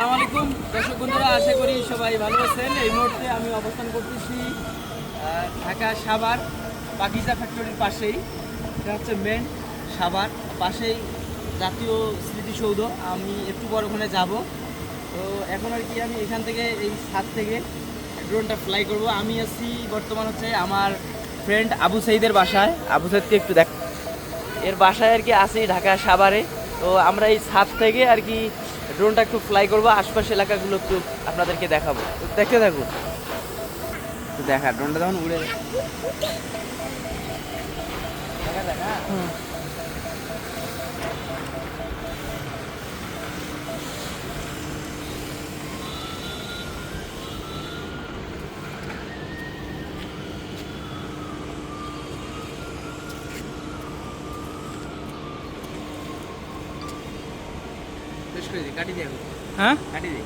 আসসালামু আলাইকুম দর্শক বন্ধুরা, আশা করি সবাই ভালো আছেন। এই মুহূর্তে আমি অবস্থান করতেছি ঢাকা সাভার পাকিজা ফ্যাক্টরির পাশেই। এটা হচ্ছে মেন সাভার পাশেই জাতীয় স্মৃতিসৌধ। আমি একটু পর ওখানে যাব। তো এখন আর কি আমি এখান থেকে এই ছাদ থেকে ড্রোনটা ফ্লাই করব। আমি আছি বর্তমান হচ্ছে আমার ফ্রেন্ড আবু সাইদের বাসায়। আবু সাইদকে একটু দেখ, এর বাসায় আর কি আছি ঢাকা সাভারে। তো আমরা এই ছাদ থেকে আর কি ড্রোনটা একটু ফ্লাই করবো, আশপাশ এলাকাগুলো একটু আপনাদেরকে দেখাবো। তো দেখতে থাকুন, তো দেখা ড্রোনটা তখন উড়ে দেখা দেখা। বেশ করে দিই, কাটি দিয়ে হ্যাঁ কাটি দিই।